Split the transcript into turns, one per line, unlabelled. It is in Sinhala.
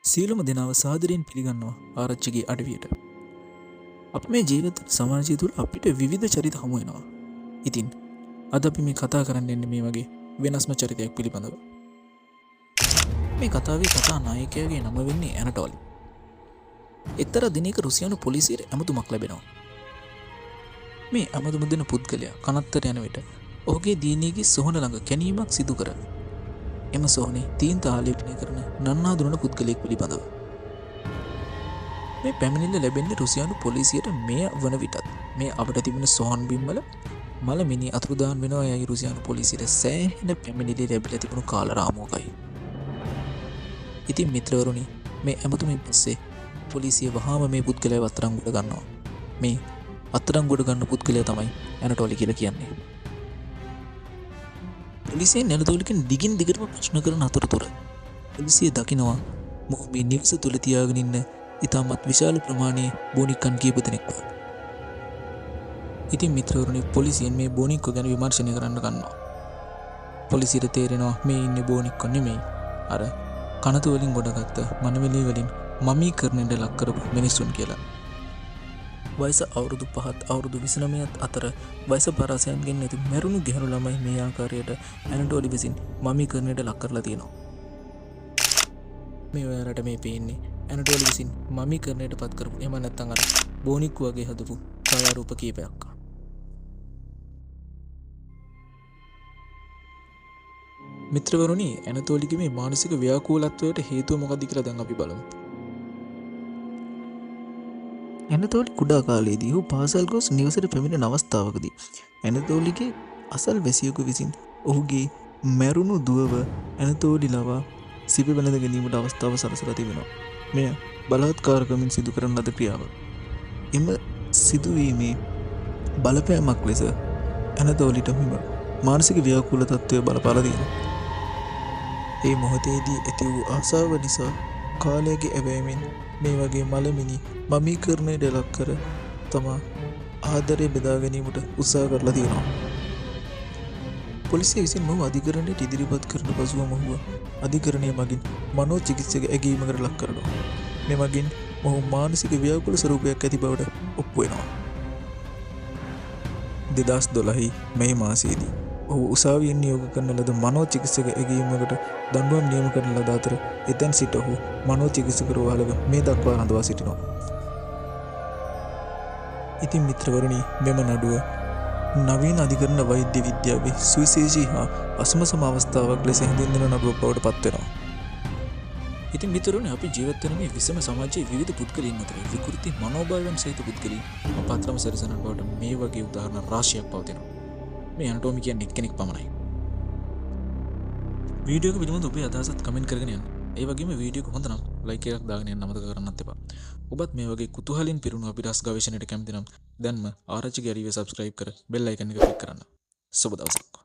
සියලුම දෙනාව සාදරයෙන් පිළිගන්නවා ආරච්චිගේ අඩවියට. අප මේ ජීවිත සමාජය තුළ අපිට විවිධ චරිත හමු වෙනවා. ඉතින් අද අපි මේ කතා කරන්න යන්නේ මේ වගේ වෙනස්ම චරිතයක් පිළිබඳව. මේ කතාවේ කතා නායකයාගේ නම වෙන්නේ ඇනටෝලි. එක්තරා දිනයක රුසියානු පොලිසියට ඇමතුමක් ලැබෙනවා. මේ ඇමතුම දෙන පුද්ගලයා කනත්තර යන විට ඔහුගේ දියණියගේ සොහන ළඟ කැණීමක් සිදු කර එම සොහනේ තීන්ත ආලේපනය කරන නන්නා දුරන පුද්ගලයෙක් පිළිබඳව. මේ පැමිණිල්ල ලැබෙන්නේ රුසියානු පොලිසියට මෙය වන විටත් මේ අපට තිබෙන සොහන් බිම්වල මල මිනි අතුරුදාන් වෙනවා යයි රුසියානු පොලිසියට සෑහෙන පැමිණිලි ලැබිලා තිබුණු කාල රාමුවකයි. ඉතින් මිත්‍රවරුනි, මේ ඇමතුමින් පස්සේ පොලිසිය වහාම මේ පුද්ගලයාව අත්අඩංගුවට ගන්නවා. මේ අත්අඩංගුවට ගන්න පුද්ගලයා තමයි ඇනටෝලි කියලා කියන්නේ. පොලිසියෙන් ඇනටෝලිගෙන් දිගින් දිගටම ප්‍රශ්න කරන අතරතුර පොලිසිය දකිනවා මොහු මේ නිවස තුළ තියාගෙන ඉන්න ඉතාමත් විශාල ප්‍රමාණයේ බෝනික්කන් කීප දෙනෙක්ව. ඉතින් මිත්‍රවරුනි, පොලිසියෙන් මේ බෝනික්කෝ ගැන විමර්ශනය කරන්න ගන්නවා. පොලිසියට තේරෙනවා මේ ඉන්නේ බෝනික්කෝ නෙමෙයි, අර කනතු වලින් ගොඩගත්ත මනවැලි වලින් මමීකරණයට ලක් කරපු මිනිස්සුන් කියලා. වයස අවුරුදු 5ත් අවුරුදු 29ත් අතර වයස පරාසයන්ගෙන් නැති මැරුණු ගැහැණු ළමයි මේ ආකාරයට ඇනටෝලි විසින් මමීකරණයට ලක් කරලා තියෙනවා. මේ ඔයාලට මේ පේන්නේ ඇනටෝලි විසින් මමීකරණයට පත් කරපු එහෙම නැත්නම් අර බෝනික්කු වගේ හදපු ඡායාරූප කීපයක්. මිත්‍රවරුනි, ඇනටෝලිගේ මේ මානසික ව්‍යාකූලත්වයට හේතුව මොකක්ද කියලා දැන් අපි බලමු. ඇනතෝලි කුඩා කාලයේදී ඔහු පාසල් ගොස් නිවසට පැමිණෙන අවස්ථාවකදී ඇනතෝලිගේ අසල් වැසියෙකු විසින් ඔහුගේ මැරුණු දුවව ඇනතෝලි ලවා සිපි බැඳ ගැනීමට අවස්ථාව සලසලා තිබෙනවා. මෙය බලහත්කාරකමින් සිදු කරන ලද ක්‍රියාවක්. එම සිදුවීමේ බලපෑමක් ලෙස ඇනතෝලිට හිම මානසික ව්‍යාකූල තත්ත්වය බලපාලා තියෙනවා. ඒ මොහොතේදී ඇති වූ ආසාව නිසා කාලයගේ ඇවෑමෙන් මේ වගේ මලමිනි මමීකරණයට ලක් කර තමා ආදරය බෙදා ගැනීමට උත්සාහ කරලා තියෙනවා. පොලිසිය විසින් මොහු අධිකරණයට ඉදිරිපත් කරන පසුව මොහුව අධිකරණය මගින් මනෝ චිකිත්සක ඇගීමකට ලක් කරනවා. මේ මගින් මොහු මානසික ව්‍යාකූල ස්වරූපයක් ඇති බවට ඔප්පු වෙනවා. 2012 මැයි මාසයේදී ඔහු උසාවියෙන් නියෝග කරන ලද මනෝ චිකිත්සක ඇගීමකට දඬුවම් නියම කරන ලද අතර එතෙන් සිට ඔහු මනෝ චිකිත්සකවරයාලව මේ දක්වා රඳවා සිටිනවා. ඉතින් මිත්‍රවරුනි, මෙම නඩුව නවීන අධිකරණ වෛද්‍ය විද්‍යාවේ සුවිශේෂී හා අසමසම අවස්ථාවක් ලෙස හැඳින්වෙන නඩුවක් බවට පත් වෙනවා. ඉතින් මිත්‍රවරුනි, අපි ජීවත් වෙන මේ විසම සමාජයේ විවිධ පුද්ගලයන් අතර විකෘති මනෝභාවයන් සහිත පුද්ගලයන් අපතරම සැරසෙන බවට මේ වගේ උදාහරණ රාශියක් පවතිනවා. මේ ඇනටෝමි කියන්නේ එක්කෙනෙක් පමණයි. වීඩියෝ එක පිළිබඳව ඔබේ අදහසත් කමෙන්ට් කරගෙන යන්න. ඒ වගේම වීඩියෝ එක හොඳ නම් ලයික් එකක් දාගෙන යන්න අමතක කරන්නත් එපා. ඔබත් මේ වගේ කුතුහලයෙන් පිරුණු අභිරහස් ගවේෂණයට කැමති නම් දැන්ම ආරච්චිගේ අඩවිය සබ්ස්ක්‍රයිබ් කර බෙල් අයිකන් එක ක්ලික් කරන්න. සුබ දවසක්.